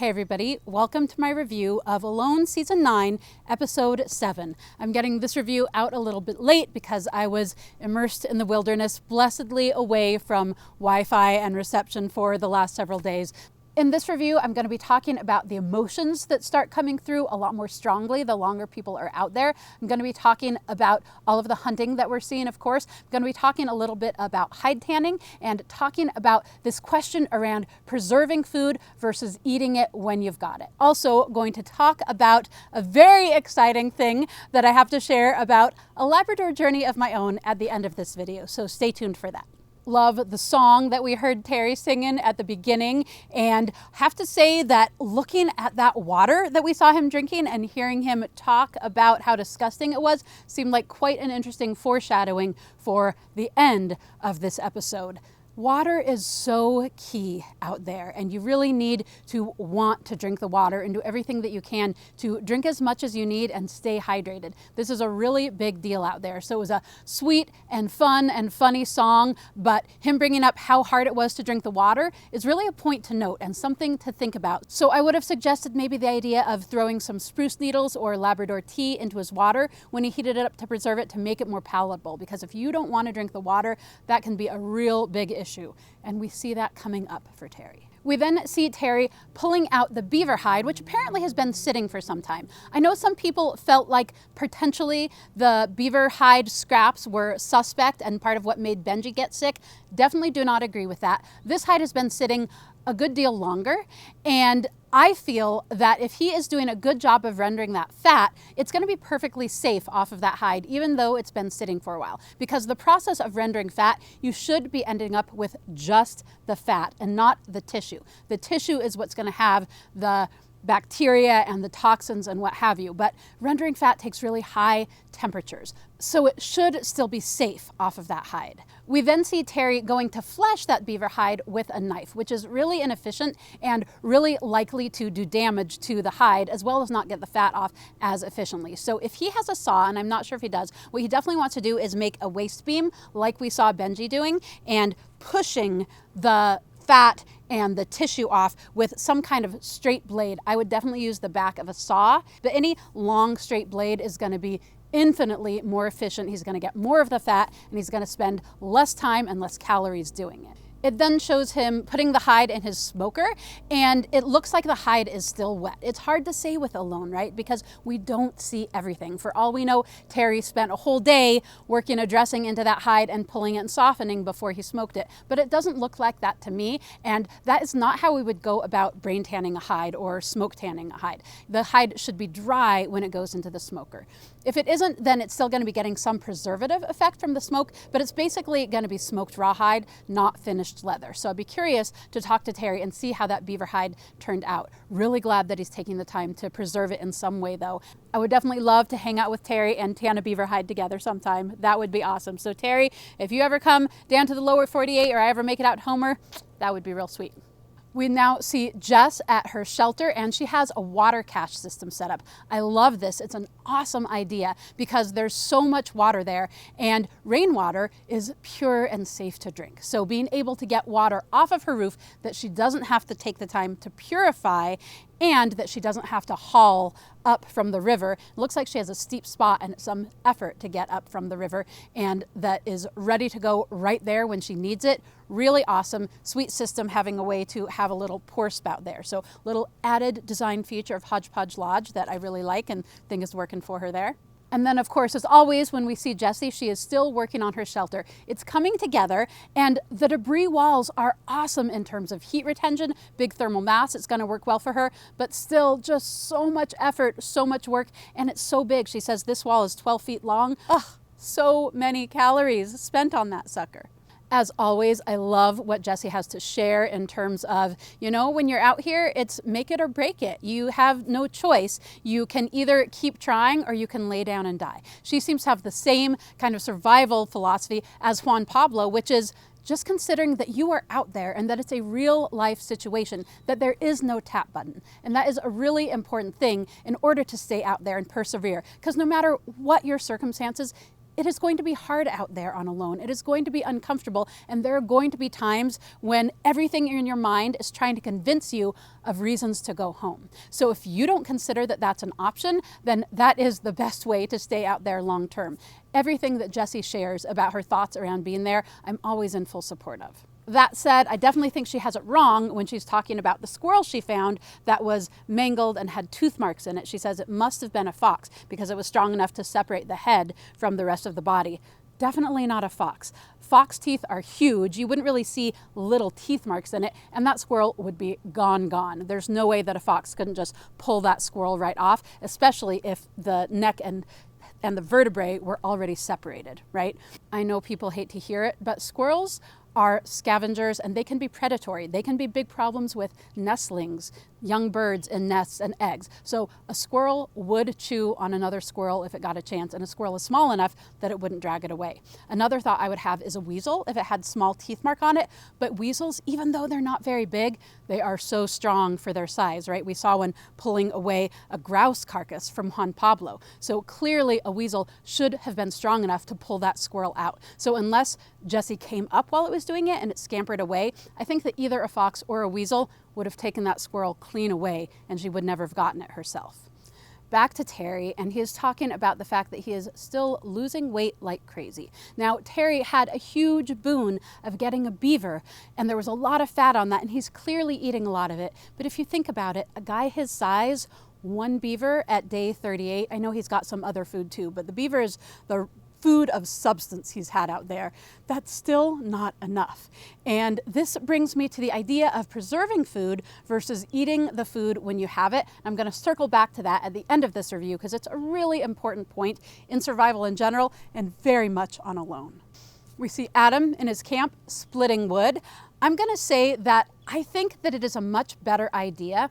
Hey everybody, welcome to my review of Alone Season 9, Episode 7. I'm getting this review out a little bit late because I was immersed in the wilderness, blessedly away from Wi-Fi and reception for the last several days. In this review, I'm going to be talking about the emotions that start coming through a lot more strongly the longer people are out there. I'm going to be talking about all of the hunting that we're seeing, of course. I'm going to be talking a little bit about hide tanning and talking about this question around preserving food versus eating it when you've got it. Also going to talk about a very exciting thing that I have to share about a Labrador journey of my own at the end of this video, so stay tuned for that. Love the song that we heard Terry singing at the beginning, and have to say that looking at that water that we saw him drinking and hearing him talk about how disgusting it was seemed like quite an interesting foreshadowing for the end of this episode. Water is so key out there, and you really need to want to drink the water and do everything that you can to drink as much as you need and stay hydrated. This is a really big deal out there. So it was a sweet and fun and funny song, but him bringing up how hard it was to drink the water is really a point to note and something to think about. So I would have suggested maybe the idea of throwing some spruce needles or Labrador tea into his water when he heated it up to preserve it, to make it more palatable, because if you don't want to drink the water, that can be a real big issue, and we see that coming up for Terry. We then see Terry pulling out the beaver hide, which apparently has been sitting for some time. I know some people felt like potentially the beaver hide scraps were suspect and part of what made Benji get sick. Definitely do not agree with that. This hide has been sitting a good deal longer, and I feel that if he is doing a good job of rendering that fat, it's going to be perfectly safe off of that hide, even though it's been sitting for a while. Because the process of rendering fat, you should be ending up with just the fat and not the tissue. The tissue is what's going to have the bacteria and the toxins and what have you, but rendering fat takes really high temperatures, so it should still be safe off of that hide. We then see Terry going to flesh that beaver hide with a knife, which is really inefficient and really likely to do damage to the hide, as well as not get the fat off as efficiently. So if he has a saw, and I'm not sure if he does, what he definitely wants to do is make a waste beam like we saw Benji doing, and pushing the fat and the tissue off with some kind of straight blade. I would definitely use the back of a saw, but any long straight blade is going to be infinitely more efficient. He's going to get more of the fat, and he's going to spend less time and less calories doing it. It then shows him putting the hide in his smoker, and it looks like the hide is still wet. It's hard to say with Alone, right? Because we don't see everything. For all we know, Terry spent a whole day working a dressing into that hide and pulling it and softening before he smoked it. But it doesn't look like that to me, and that is not how we would go about brain tanning a hide or smoke tanning a hide. The hide should be dry when it goes into the smoker. If it isn't, then it's still going to be getting some preservative effect from the smoke, but it's basically going to be smoked rawhide, not finished leather. So I'd be curious to talk to Terry and see how that beaver hide turned out. Really glad that he's taking the time to preserve it in some way, though. I would definitely love to hang out with Terry and tan a beaver hide together sometime. That would be awesome. So Terry, if you ever come down to the lower 48 or I ever make it out Homer, that would be real sweet. We now see Jess at her shelter, and she has a water cache system set up. I love this. It's an awesome idea because there's so much water there, and rainwater is pure and safe to drink. So being able to get water off of her roof that she doesn't have to take the time to purify, and that she doesn't have to haul up from the river. It looks like she has a steep spot and some effort to get up from the river, and that is ready to go right there when she needs it. Really awesome. Sweet system having a way to have a little pour spout there. So little added design feature of Hodgepodge Lodge that I really like and think is working for her there. And then, of course, as always, when we see Jessie, she is still working on her shelter. It's coming together, and the debris walls are awesome in terms of heat retention, big thermal mass. It's going to work well for her, but still just so much effort, so much work, and it's so big. She says this wall is 12 feet long. Ugh, so many calories spent on that sucker. As always, I love what Jessie has to share in terms of, you know, when you're out here, it's make it or break it. You have no choice. You can either keep trying or you can lay down and die. She seems to have the same kind of survival philosophy as Juan Pablo, which is just considering that you are out there and that it's a real life situation, that there is no tap button. And that is a really important thing in order to stay out there and persevere. Because no matter what your circumstances, it is going to be hard out there on alone. It is going to be uncomfortable, and there are going to be times when everything in your mind is trying to convince you of reasons to go home. So if you don't consider that that's an option, then that is the best way to stay out there long term. Everything that Jessie shares about her thoughts around being there, I'm always in full support of. That said, I definitely think she has it wrong when she's talking about the squirrel she found that was mangled and had tooth marks in it. She says it must have been a fox because it was strong enough to separate the head from the rest of the body. Definitely not a fox. Fox teeth are huge. You wouldn't really see little teeth marks in it, and that squirrel would be gone. There's no way that a fox couldn't just pull that squirrel right off, especially if the neck and the vertebrae were already separated, right? I know people hate to hear it, but squirrels are scavengers and they can be predatory. They can be big problems with nestlings, young birds in nests and eggs. So a squirrel would chew on another squirrel if it got a chance, and a squirrel is small enough that it wouldn't drag it away. Another thought I would have is a weasel if it had small teeth mark on it, but weasels, even though they're not very big, they are so strong for their size, right? We saw one pulling away a grouse carcass from Juan Pablo. So clearly a weasel should have been strong enough to pull that squirrel out. So unless Jessie came up while it was doing it and it scampered away, I think that either a fox or a weasel would have taken that squirrel clean away and she would never have gotten it herself. Back to Terry, and he is talking about the fact that he is still losing weight like crazy. Now, Terry had a huge boon of getting a beaver, and there was a lot of fat on that, and he's clearly eating a lot of it. But if you think about it, a guy his size, one beaver at day 38, I know he's got some other food too, but the beaver is the food of substance he's had out there. That's still not enough. And this brings me to the idea of preserving food versus eating the food when you have it. I'm going to circle back to that at the end of this review because it's a really important point in survival in general and very much on Alone. We see Adam in his camp splitting wood. I'm going to say that I think that it is a much better idea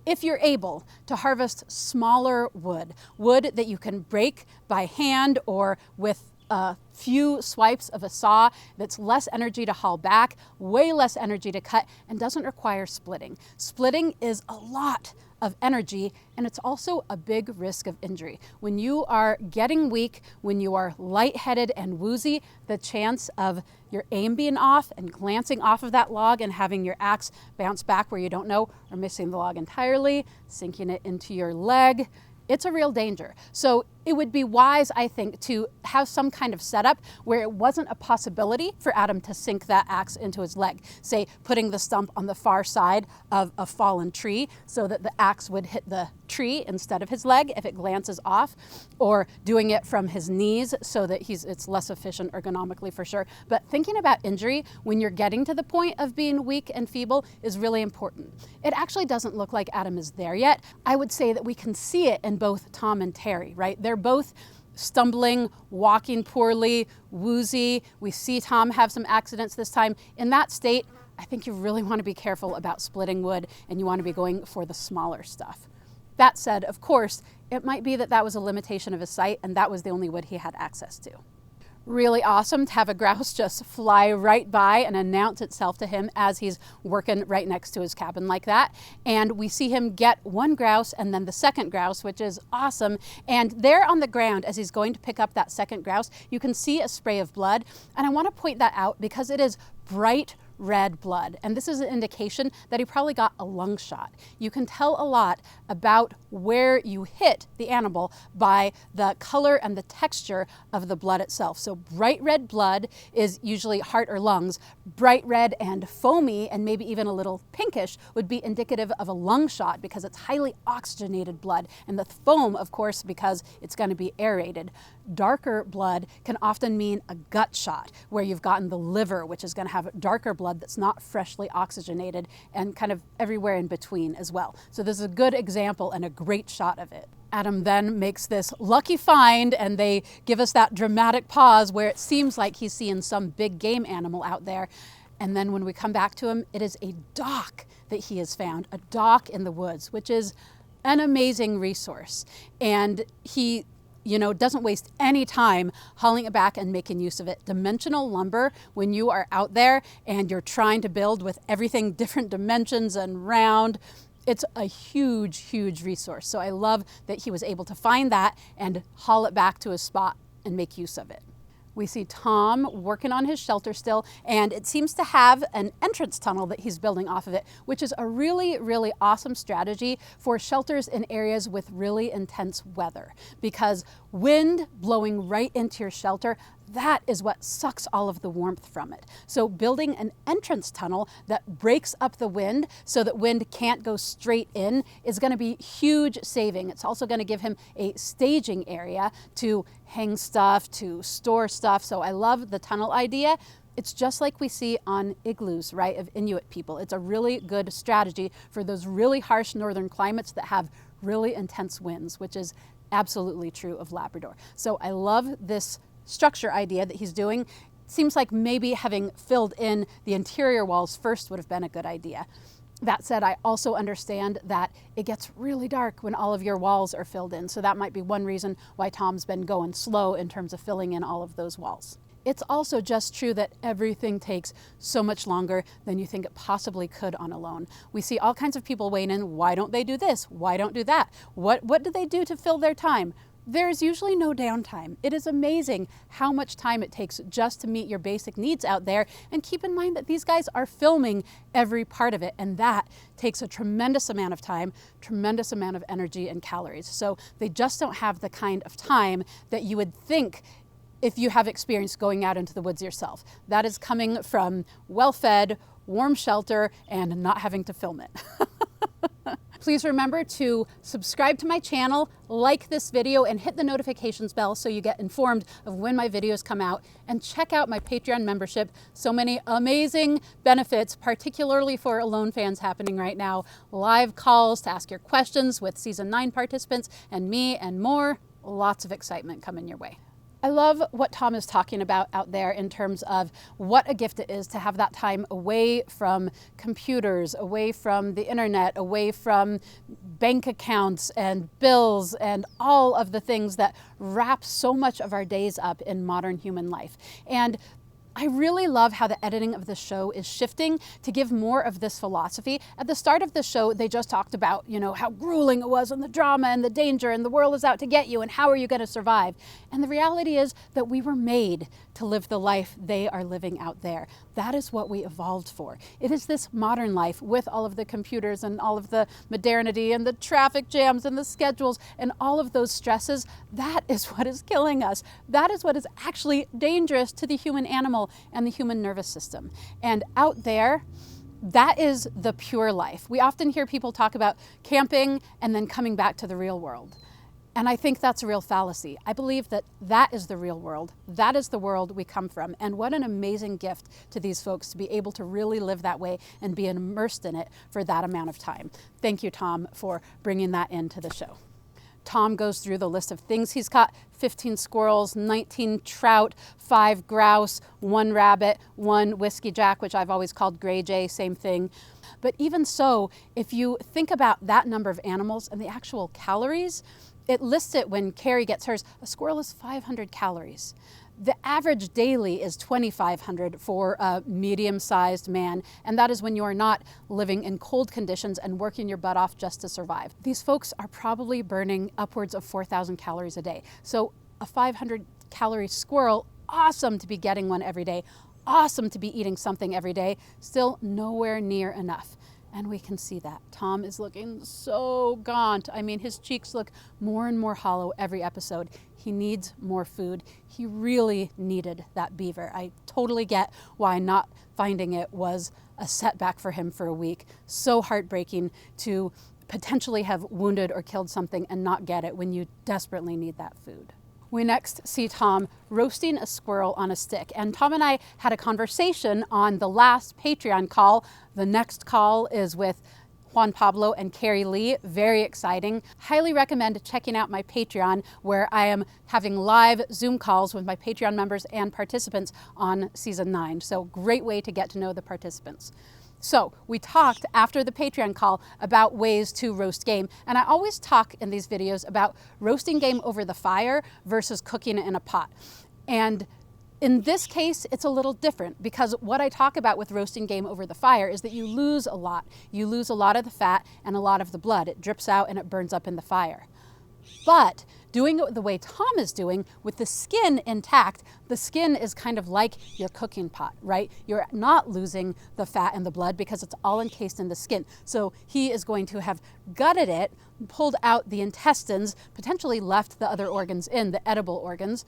if you're able to harvest smaller wood that you can break by hand or with a few swipes of a saw, that's less energy to haul back, way less energy to cut, and doesn't require splitting. Splitting is a lot of energy, and it's also a big risk of injury. When you are getting weak, when you are lightheaded and woozy, the chance of your aim being off and glancing off of that log and having your axe bounce back where you don't know, or missing the log entirely, sinking it into your leg, it's a real danger. So it would be wise, I think, to have some kind of setup where it wasn't a possibility for Adam to sink that axe into his leg. Say, putting the stump on the far side of a fallen tree so that the axe would hit the tree instead of his leg if it glances off, or doing it from his knees so that it's less efficient ergonomically for sure. But thinking about injury when you're getting to the point of being weak and feeble is really important. It actually doesn't look like Adam is there yet. I would say that we can see it in both Tom and Terry, right? They're both stumbling, walking poorly, woozy. We see Tom have some accidents this time. In that state, I think you really want to be careful about splitting wood and you want to be going for the smaller stuff. That said, of course, it might be that that was a limitation of his sight and that was the only wood he had access to. Really awesome to have a grouse just fly right by and announce itself to him as he's working right next to his cabin like that. And we see him get one grouse and then the second grouse, which is awesome. And there on the ground, as he's going to pick up that second grouse, you can see a spray of blood. And I want to point that out because it is bright red blood. And this is an indication that he probably got a lung shot. You can tell a lot about where you hit the animal by the color and the texture of the blood itself. So bright red blood is usually heart or lungs. Bright red and foamy and maybe even a little pinkish would be indicative of a lung shot because it's highly oxygenated blood. And the foam, of course, because it's going to be aerated. Darker blood can often mean a gut shot where you've gotten the liver, which is going to have darker blood that's not freshly oxygenated, and kind of everywhere in between as well. So this is a good example and a great shot of it. Adam then makes this lucky find and they give us that dramatic pause where it seems like he's seeing some big game animal out there. And then when we come back to him, it is a dock that he has found, a dock in the woods, which is an amazing resource. And he doesn't waste any time hauling it back and making use of it. Dimensional lumber, when you are out there and you're trying to build with everything different dimensions and round, it's a huge, huge resource. So I love that he was able to find that and haul it back to his spot and make use of it. We see Tom working on his shelter still, and it seems to have an entrance tunnel that he's building off of it, which is a really, really awesome strategy for shelters in areas with really intense weather, because wind blowing right into your shelter, that is what sucks all of the warmth from it. So building an entrance tunnel that breaks up the wind so that wind can't go straight in is going to be huge saving. It's also going to give him a staging area to hang stuff, to store stuff. So I love the tunnel idea. It's just like we see on igloos, right, of Inuit people. It's a really good strategy for those really harsh northern climates that have really intense winds, which is absolutely true of Labrador. So I love this structure idea that he's doing. Seems like maybe having filled in the interior walls first would have been a good idea. That said, I also understand that it gets really dark when all of your walls are filled in. So that might be one reason why Tom's been going slow in terms of filling in all of those walls. It's also just true that everything takes so much longer than you think it possibly could on a loan. We see all kinds of people weighing in. Why don't they do this? Why don't do that? What do they do to fill their time? There's usually no downtime. It is amazing how much time it takes just to meet your basic needs out there. And keep in mind that these guys are filming every part of it. And that takes a tremendous amount of time, tremendous amount of energy and calories. So they just don't have the kind of time that you would think if you have experience going out into the woods yourself. That is coming from well-fed, warm shelter, and not having to film it. Please remember to subscribe to my channel, like this video, and hit the notifications bell so you get informed of when my videos come out. And check out my Patreon membership. So many amazing benefits, particularly for Alone fans happening right now. Live calls to ask your questions with Season 9 participants and me and more. Lots of excitement coming your way. I love what Tom is talking about out there in terms of what a gift it is to have that time away from computers, away from the internet, away from bank accounts and bills and all of the things that wrap so much of our days up in modern human life. And I really love how the editing of the show is shifting to give more of this philosophy. At the start of the show, they just talked about, how grueling it was and the drama and the danger and the world is out to get you and how are you going to survive? And the reality is that we were made to live the life they are living out there. That is what we evolved for. It is this modern life with all of the computers and all of the modernity and the traffic jams and the schedules and all of those stresses. That is what is killing us. That is what is actually dangerous to the human animal and the human nervous system. And out there, that is the pure life. We often hear people talk about camping and then coming back to the real world. And I think that's a real fallacy. I believe that that is the real world. That is the world we come from. And what an amazing gift to these folks to be able to really live that way and be immersed in it for that amount of time. Thank you, Tom, for bringing that into the show. Tom goes through the list of things he's caught: 15 squirrels, 19 trout, 5 grouse, 1 rabbit, 1 whiskey jack, which I've always called gray jay, same thing. But even so, if you think about that number of animals and the actual calories, it lists it when Carrie gets hers. A squirrel is 500 calories. The average daily is 2,500 for a medium-sized man, and that is when you are not living in cold conditions and working your butt off just to survive. These folks are probably burning upwards of 4,000 calories a day. So a 500-calorie squirrel, awesome to be getting one every day, awesome to be eating something every day, still nowhere near enough. And we can see that. Tom is looking so gaunt. I mean, his cheeks look more and more hollow every episode. He needs more food. He really needed that beaver. I totally get why not finding it was a setback for him for a week. So heartbreaking to potentially have wounded or killed something and not get it when you desperately need that food. We next see Tom roasting a squirrel on a stick. And Tom and I had a conversation on the last Patreon call. The next call is with Juan Pablo and Carrie Lee. Very exciting. Highly recommend checking out my Patreon, where I am having live Zoom calls with my Patreon members and participants on Season 9. So great way to get to know the participants. So we talked after the Patreon call about ways to roast game. And I always talk in these videos about roasting game over the fire versus cooking it in a pot. And in this case, it's a little different, because what I talk about with roasting game over the fire is that you lose a lot. You lose a lot of the fat and a lot of the blood. It drips out and it burns up in the fire. But doing it the way Tom is doing, with the skin intact, the skin is kind of like your cooking pot, right? You're not losing the fat and the blood because it's all encased in the skin. So he is going to have gutted it, pulled out the intestines, potentially left the other organs in, the edible organs,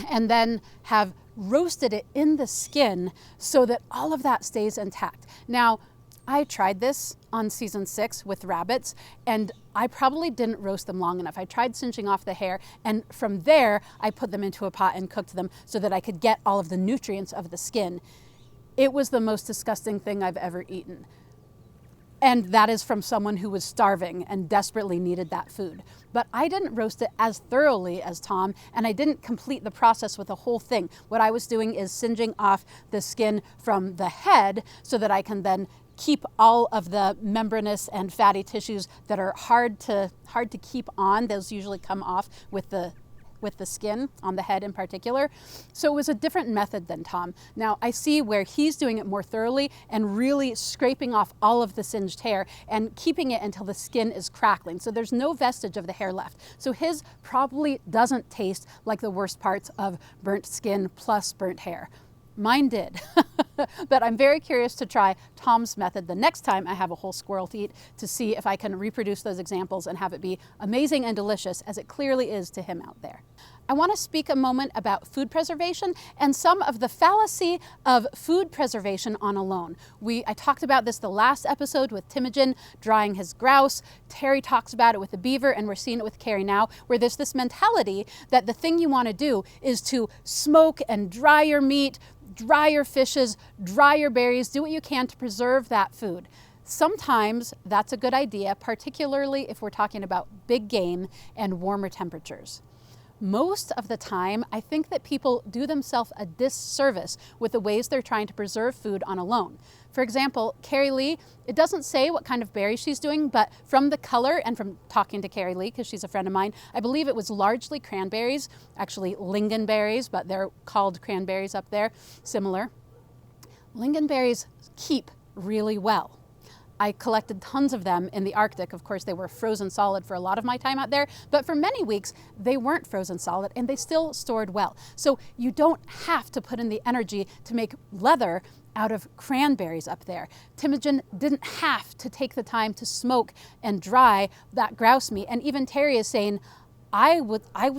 and then have roasted it in the skin so that all of that stays intact. Now, I tried this on season 6 with rabbits, and I probably didn't roast them long enough. I tried singeing off the hair, and from there I put them into a pot and cooked them so that I could get all of the nutrients of the skin. It was the most disgusting thing I've ever eaten. And that is from someone who was starving and desperately needed that food. But I didn't roast it as thoroughly as Tom, and I didn't complete the process with the whole thing. What I was doing is singeing off the skin from the head so that I can then keep all of the membranous and fatty tissues that are hard to keep on. Those usually come off with the skin on the head in particular. So it was a different method than Tom. Now I see where he's doing it more thoroughly and really scraping off all of the singed hair and keeping it until the skin is crackling. So there's no vestige of the hair left. So his probably doesn't taste like the worst parts of burnt skin plus burnt hair. Mine did. But I'm very curious to try Tom's method the next time I have a whole squirrel to eat, to see if I can reproduce those examples and have it be amazing and delicious, as it clearly is to him out there. I want to speak a moment about food preservation and some of the fallacy of food preservation on alone. I talked about this the last episode with Teimojin drying his grouse. Terry talks about it with the beaver, and we're seeing it with Carrie now, where there's this mentality that the thing you want to do is to smoke and dry your meat, dry your fishes, dry your berries, do what you can to preserve that food. Sometimes that's a good idea, particularly if we're talking about big game and warmer temperatures. Most of the time, I think that people do themselves a disservice with the ways they're trying to preserve food on alone. For example, Carrie Lee, it doesn't say what kind of berries she's doing, but from the color and from talking to Carrie Lee, because she's a friend of mine, I believe it was largely cranberries, actually lingonberries, but they're called cranberries up there, similar. Lingonberries keep really well. I collected tons of them in the Arctic. Of course, they were frozen solid for a lot of my time out there, but for many weeks, they weren't frozen solid and they still stored well. So you don't have to put in the energy to make leather out of cranberries up there. Teimojin didn't have to take the time to smoke and dry that grouse meat. And even Terry is saying, I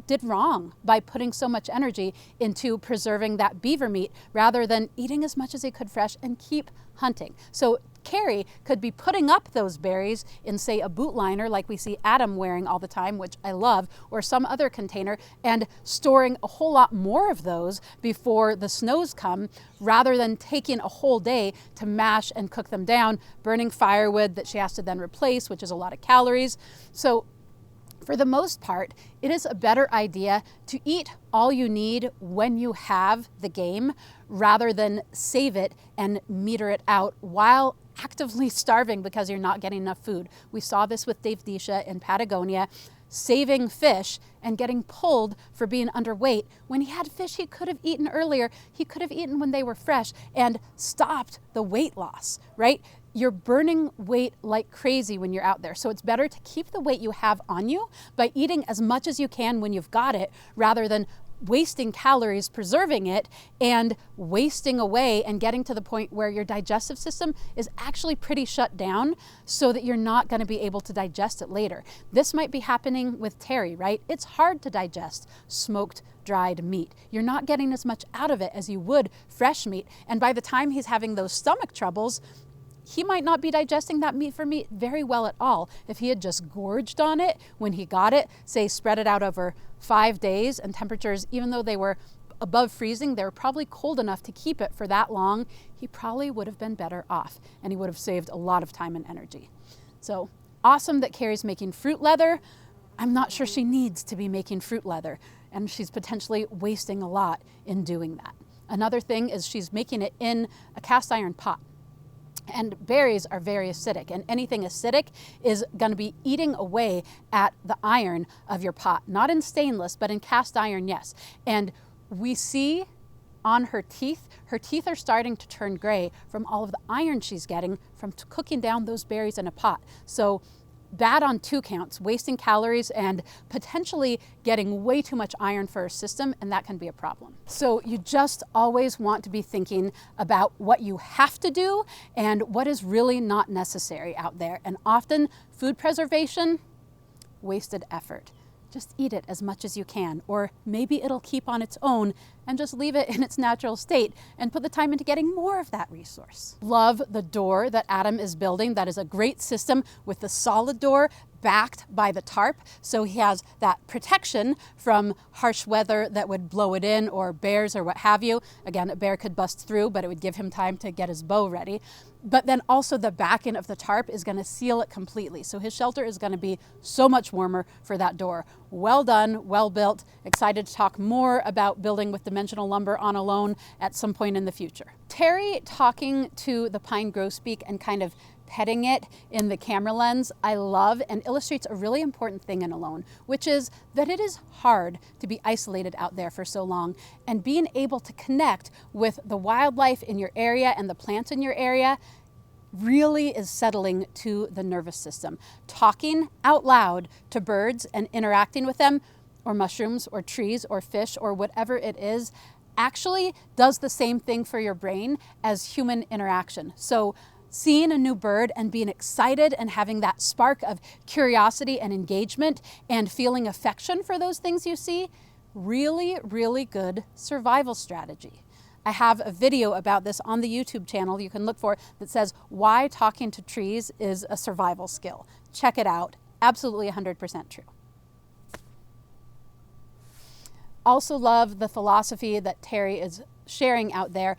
did wrong by putting so much energy into preserving that beaver meat rather than eating as much as he could fresh and keep hunting. So Carrie could be putting up those berries in, say, a boot liner like we see Adam wearing all the time, which I love, or some other container, and storing a whole lot more of those before the snows come, rather than taking a whole day to mash and cook them down, burning firewood that she has to then replace, which is a lot of calories. So for the most part, it is a better idea to eat all you need when you have the game, rather than save it and meter it out while actively starving because you're not getting enough food. We saw this with Dave Disha in Patagonia, saving fish and getting pulled for being underweight when he had fish he could have eaten earlier. He could have eaten when they were fresh and stopped the weight loss, right? You're burning weight like crazy when you're out there. So it's better to keep the weight you have on you by eating as much as you can when you've got it, rather than wasting calories preserving it and wasting away and getting to the point where your digestive system is actually pretty shut down so that you're not going to be able to digest it later. This might be happening with Terry, right? It's hard to digest smoked dried meat. You're not getting as much out of it as you would fresh meat. And by the time he's having those stomach troubles, he might not be digesting that meat for meat very well at all. If he had just gorged on it when he got it, say spread it out over 5 days, and temperatures, even though they were above freezing, they were probably cold enough to keep it for that long, he probably would have been better off, and he would have saved a lot of time and energy. So awesome that Carrie's making fruit leather. I'm not sure she needs to be making fruit leather, and she's potentially wasting a lot in doing that. Another thing is she's making it in a cast iron pot. And berries are very acidic, and anything acidic is going to be eating away at the iron of your pot. Not in stainless, but in cast iron, yes. And we see on her teeth are starting to turn gray from all of the iron she's getting from cooking down those berries in a pot. So bad on 2 counts, wasting calories and potentially getting way too much iron for our system, and that can be a problem. So you just always want to be thinking about what you have to do and what is really not necessary out there. And often food preservation, wasted effort. Just eat it as much as you can, or maybe it'll keep on its own and just leave it in its natural state and put the time into getting more of that resource. Love the door that Adam is building. That is a great system with the solid door backed by the tarp, so he has that protection from harsh weather that would blow it in, or bears or what have you. Again, a bear could bust through, but it would give him time to get his bow ready. But then also the back end of the tarp is going to seal it completely, so his shelter is going to be so much warmer for that door. Well done, well built. Excited to talk more about building with dimensional lumber on Alone at some point in the future. Terry talking to the pine grosbeak and kind of petting it in the camera lens, I love, and illustrates a really important thing in Alone, which is that it is hard to be isolated out there for so long, and being able to connect with the wildlife in your area and the plants in your area really is settling to the nervous system. Talking out loud to birds and interacting with them, or mushrooms or trees or fish or whatever it is, actually does the same thing for your brain as human interaction. So seeing a new bird and being excited and having that spark of curiosity and engagement and feeling affection for those things you see, really, really good survival strategy. I have a video about this on the YouTube channel you can look for that says why talking to trees is a survival skill. Check it out. Absolutely 100% true. Also love the philosophy that Terry is sharing out there.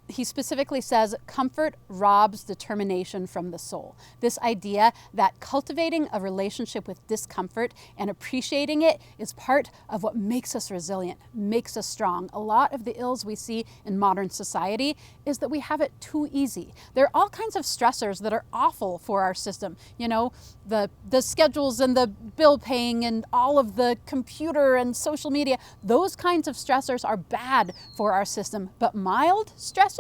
He specifically says, comfort robs determination from the soul. This idea that cultivating a relationship with discomfort and appreciating it is part of what makes us resilient, makes us strong. A lot of the ills we see in modern society is that we have it too easy. There are all kinds of stressors that are awful for our system. You know, the schedules and the bill paying and all of the computer and social media, those kinds of stressors are bad for our system, but mild stressors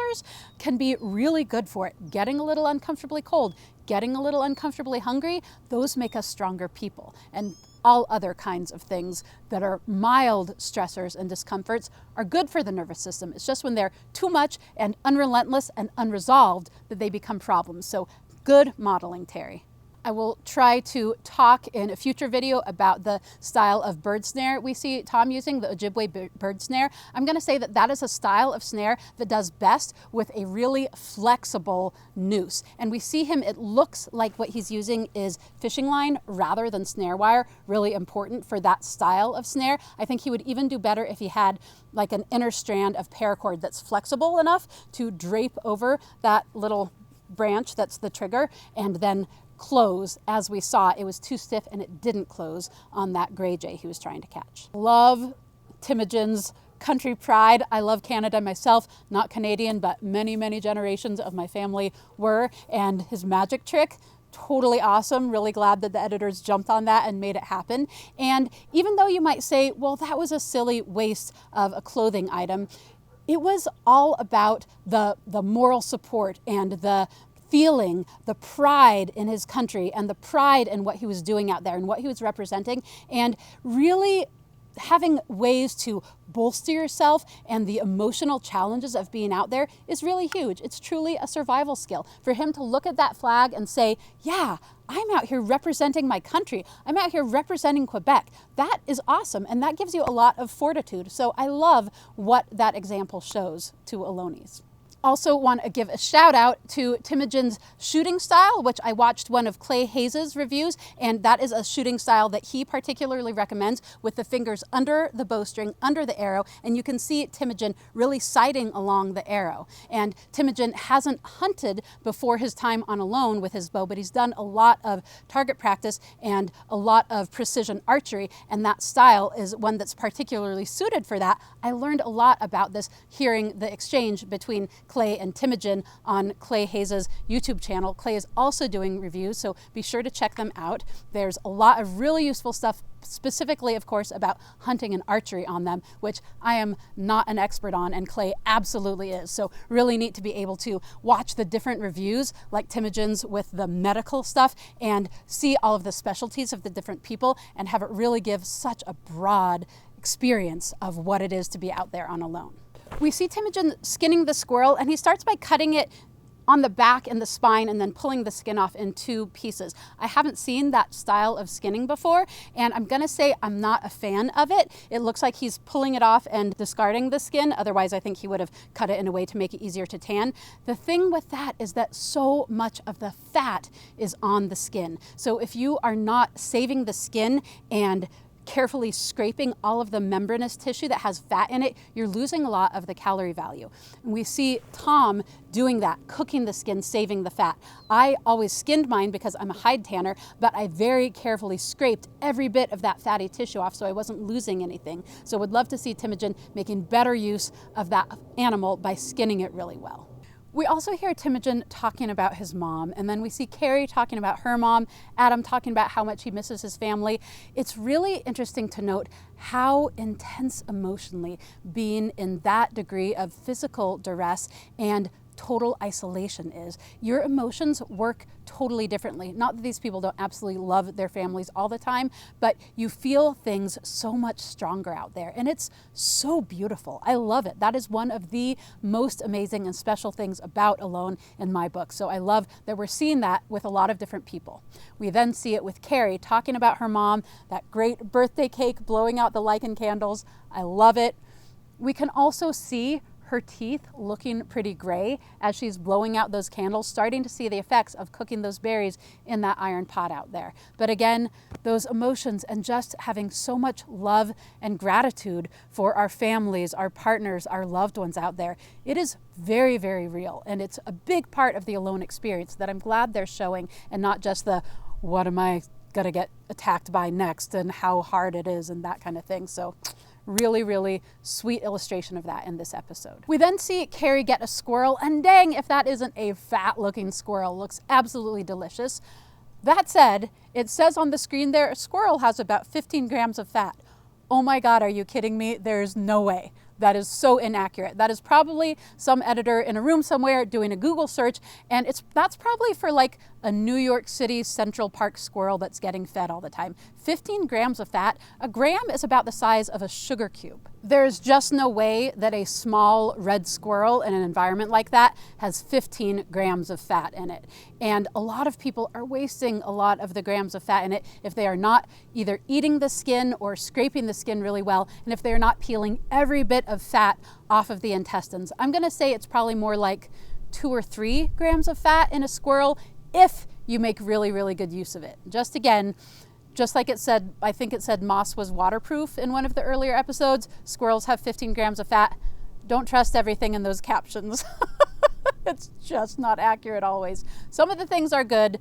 can be really good for it. Getting a little uncomfortably cold, getting a little uncomfortably hungry, those make us stronger people. And all other kinds of things that are mild stressors and discomforts are good for the nervous system. It's just when they're too much and unrelentless and unresolved that they become problems. So good modeling, Terry. I will try to talk in a future video about the style of bird snare we see Tom using, the Ojibwe bird snare. I'm going to say that that is a style of snare that does best with a really flexible noose. And we see him, it looks like what he's using is fishing line rather than snare wire, really important for that style of snare. I think he would even do better if he had like an inner strand of paracord that's flexible enough to drape over that little branch that's the trigger and then close. As we saw, it was too stiff and it didn't close on that gray jay he was trying to catch. Love Teimojin's country pride. I love Canada myself, not Canadian, but many, many generations of my family were, and his magic trick, totally awesome. Really glad that the editors jumped on that and made it happen. And even though you might say, well, that was a silly waste of a clothing item, it was all about the moral support and the feeling the pride in his country and the pride in what he was doing out there and what he was representing, and really having ways to bolster yourself and the emotional challenges of being out there is really huge. It's truly a survival skill. For him to look at that flag and say, yeah, I'm out here representing my country. I'm out here representing Quebec. That is awesome. And that gives you a lot of fortitude. So I love what that example shows to Alones. Also want to give a shout out to Teimojin's shooting style, which I watched one of Clay Hayes' reviews, and that is a shooting style that he particularly recommends with the fingers under the bowstring, under the arrow, and you can see Teimojin really sighting along the arrow. And Teimojin hasn't hunted before his time on Alone with his bow, but he's done a lot of target practice and a lot of precision archery, and that style is one that's particularly suited for that. I learned a lot about this hearing the exchange between Clay and Teimojin on Clay Hayes' YouTube channel. Clay is also doing reviews, so be sure to check them out. There's a lot of really useful stuff, specifically, of course, about hunting and archery on them, which I am not an expert on, and Clay absolutely is. So really neat to be able to watch the different reviews, like Teimojin's with the medical stuff, and see all of the specialties of the different people, and have it really give such a broad experience of what it is to be out there on Alone. We see Teimojin skinning the squirrel, and he starts by cutting it on the back and the spine and then pulling the skin off in 2 pieces. I haven't seen that style of skinning before, and I'm gonna say I'm not a fan of it. It looks like he's pulling it off and discarding the skin. Otherwise, I think he would have cut it in a way to make it easier to tan. The thing with that is that so much of the fat is on the skin. So if you are not saving the skin and carefully scraping all of the membranous tissue that has fat in it, you're losing a lot of the calorie value. And we see Tom doing that, cooking the skin, saving the fat. I always skinned mine because I'm a hide tanner, but I very carefully scraped every bit of that fatty tissue off so I wasn't losing anything. So would love to see Teimojin making better use of that animal by skinning it really well. We also hear Teimojin talking about his mom, and then we see Carrie talking about her mom, Adam talking about how much he misses his family. It's really interesting to note how intense emotionally being in that degree of physical duress and total isolation is. Your emotions work totally differently. Not that these people don't absolutely love their families all the time, but you feel things so much stronger out there, and it's so beautiful. I love it. That is one of the most amazing and special things about Alone in my book. So I love that we're seeing that with a lot of different people. We then see it with Carrie talking about her mom, that great birthday cake, blowing out the lichen candles. I love it. We can also see her teeth looking pretty gray as she's blowing out those candles, starting to see the effects of cooking those berries in that iron pot out there. But again, those emotions and just having so much love and gratitude for our families, our partners, our loved ones out there, it is very, very real. And it's a big part of the Alone experience that I'm glad they're showing, and not just the, what am I gonna get attacked by next and how hard it is and that kind of thing. So really, really sweet illustration of that in this episode. We then see Carrie get a squirrel, and dang if that isn't a fat looking squirrel. Looks absolutely delicious. That said, it says on the screen there, a squirrel has about 15 grams of fat. Oh my God, are you kidding me? There's no way. That is so inaccurate. That is probably some editor in a room somewhere doing a Google search, and that's probably for like a New York City Central Park squirrel that's getting fed all the time. 15 grams of fat. A gram is about the size of a sugar cube. There's just no way that a small red squirrel in an environment like that has 15 grams of fat in it. And a lot of people are wasting a lot of the grams of fat in it if they are not either eating the skin or scraping the skin really well, and if they're not peeling every bit of fat off of the intestines. I'm gonna say it's probably more like 2 or 3 grams of fat in a squirrel if you make really, really good use of it. Just again, just like it said, I think it said moss was waterproof in one of the earlier episodes, squirrels have 15 grams of fat. Don't trust everything in those captions. It's just not accurate always. Some of the things are good,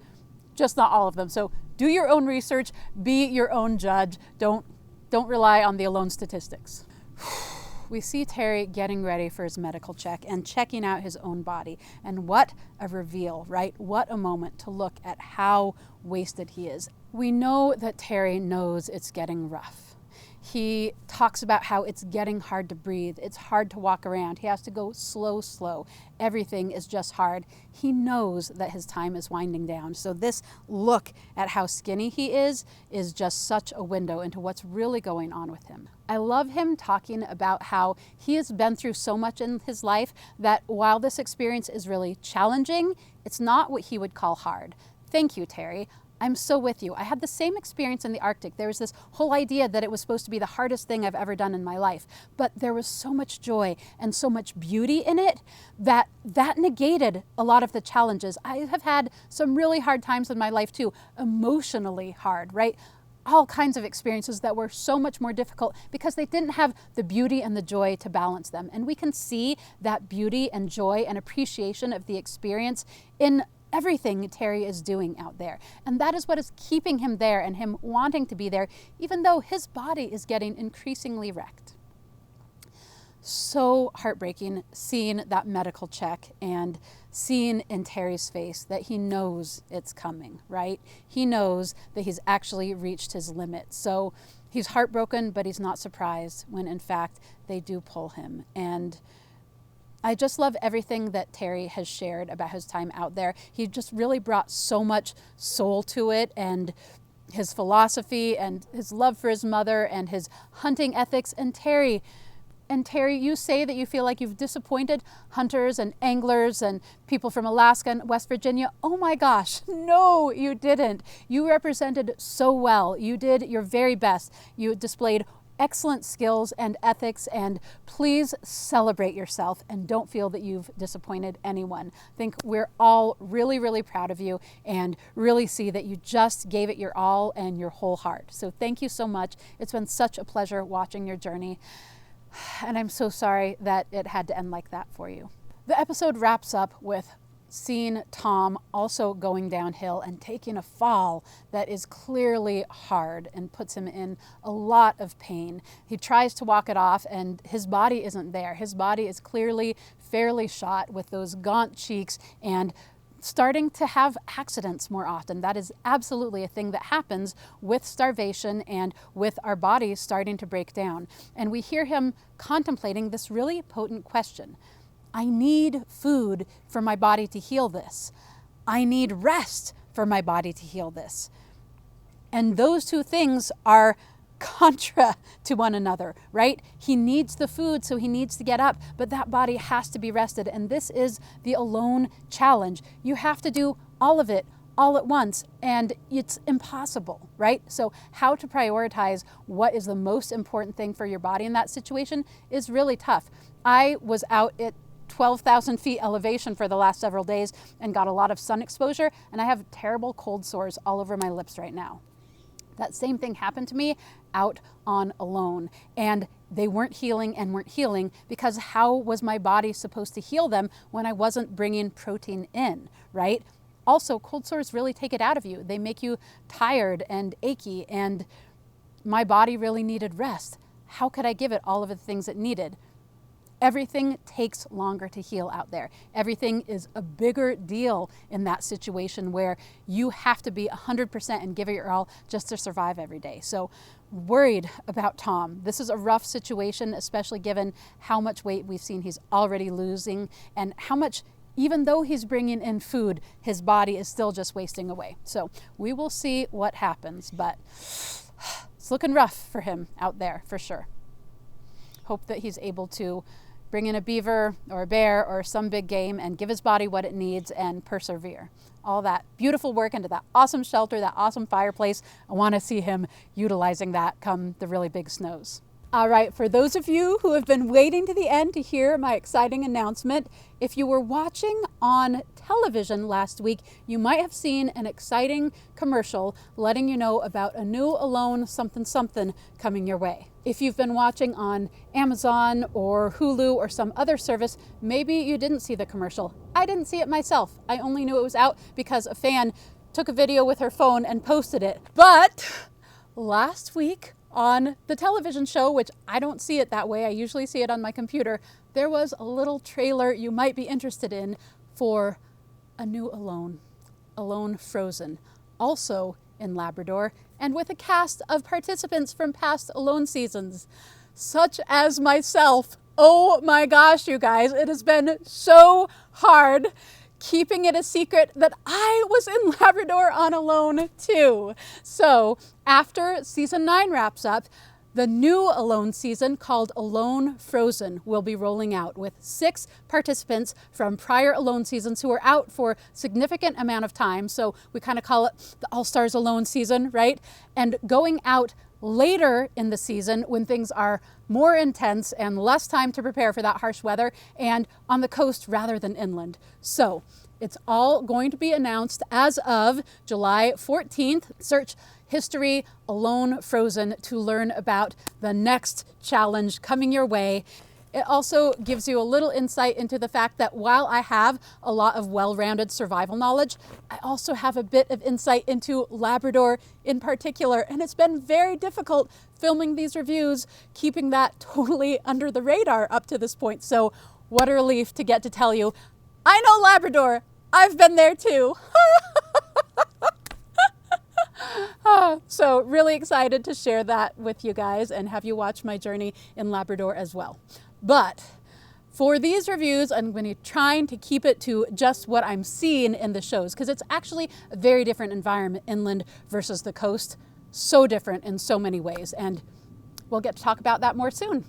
just not all of them. So do your own research, be your own judge. Don't rely on the Alone statistics. We see Terry getting ready for his medical check and checking out his own body. And what a reveal, right? What a moment to look at how wasted he is. We know that Terry knows it's getting rough. He talks about how it's getting hard to breathe. It's hard to walk around. He has to go slow. Everything is just hard. He knows that his time is winding down. So this look at how skinny he is just such a window into what's really going on with him. I love him talking about how he has been through so much in his life that while this experience is really challenging, it's not what he would call hard. Thank you, Terry. I'm so with you. I had the same experience in the Arctic. There was this whole idea that it was supposed to be the hardest thing I've ever done in my life, but there was so much joy and so much beauty in it that negated a lot of the challenges. I have had some really hard times in my life too, emotionally hard, right? All kinds of experiences that were so much more difficult because they didn't have the beauty and the joy to balance them. And we can see that beauty and joy and appreciation of the experience in everything Terry is doing out there. And that is what is keeping him there and him wanting to be there, even though his body is getting increasingly wrecked. so heartbreaking seeing that medical check and seeing in Terry's face that he knows it's coming, right? He knows that he's actually reached his limit. So he's heartbroken, but he's not surprised when in fact they do pull him. And I just love everything that Terry has shared about his time out there. He just really brought so much soul to it, and his philosophy and his love for his mother and his hunting ethics. And Terry, you say that you feel like you've disappointed hunters and anglers and people from Alaska and West Virginia. Oh my gosh, no, you didn't. You represented so well. You did your very best. You displayed excellent skills and ethics, and please celebrate yourself and don't feel that you've disappointed anyone. I think we're all really, really proud of you and really see that you just gave it your all and your whole heart. So thank you so much. It's been such a pleasure watching your journey, and I'm so sorry that it had to end like that for you. The episode wraps up with seeing Tom also going downhill and taking a fall that is clearly hard and puts him in a lot of pain. He tries to walk it off and his body isn't there. His body is clearly fairly shot with those gaunt cheeks and starting to have accidents more often. That is absolutely a thing that happens with starvation and with our bodies starting to break down. And we hear him contemplating this really potent question. I need food for my body to heal this. I need rest for my body to heal this. And those two things are contra to one another, right? He needs the food, so he needs to get up, but that body has to be rested. And this is the alone challenge. You have to do all of it all at once, and it's impossible, right? So how to prioritize what is the most important thing for your body in that situation is really tough. I was out at 12,000 feet elevation for the last several days and got a lot of sun exposure, and I have terrible cold sores all over my lips right now. That same thing happened to me out on Alone, and they weren't healing because how was my body supposed to heal them when I wasn't bringing protein in, right? Also, cold sores really take it out of you. They make you tired and achy, and my body really needed rest. How could I give it all of the things it needed? Everything takes longer to heal out there. Everything is a bigger deal in that situation where you have to be 100% and give it your all just to survive every day. So worried about Tom. This is a rough situation, especially given how much weight we've seen he's already losing and how much, even though he's bringing in food, his body is still just wasting away. So we will see what happens, but it's looking rough for him out there for sure. Hope that he's able to bring in a beaver or a bear or some big game and give his body what it needs and persevere. All that beautiful work into that awesome shelter, that awesome fireplace. I want to see him utilizing that come the really big snows. All right, for those of you who have been waiting to the end to hear my exciting announcement, if you were watching on television last week, you might have seen an exciting commercial letting you know about a new Alone something something coming your way. If you've been watching on Amazon or Hulu or some other service, maybe you didn't see the commercial. I didn't see it myself. I only knew it was out because a fan took a video with her phone and posted it. But last week on the television show, which I don't see it that way, I usually see it on my computer, there was a little trailer you might be interested in for a new Alone Frozen, also in Labrador, and with a cast of participants from past Alone seasons, such as myself. Oh my gosh, you guys, it has been so hard keeping it a secret that I was in Labrador on Alone too. So after season 9 wraps up, the new Alone season called Alone Frozen will be rolling out with 6 participants from prior Alone seasons who are out for significant amount of time. So we kind of call it the All-Stars Alone season, right? And going out later in the season when things are more intense and less time to prepare for that harsh weather and on the coast rather than inland. So it's all going to be announced as of July 14th. Search History Alone Frozen to learn about the next challenge coming your way. It also gives you a little insight into the fact that while I have a lot of well-rounded survival knowledge, I also have a bit of insight into Labrador in particular, and it's been very difficult filming these reviews, keeping that totally under the radar up to this point. So what a relief to get to tell you, I know Labrador, I've been there too. So really excited to share that with you guys and have you watch my journey in Labrador as well. But for these reviews, I'm going to try to keep it to just what I'm seeing in the shows, because it's actually a very different environment, inland versus the coast. So different in so many ways, and we'll get to talk about that more soon.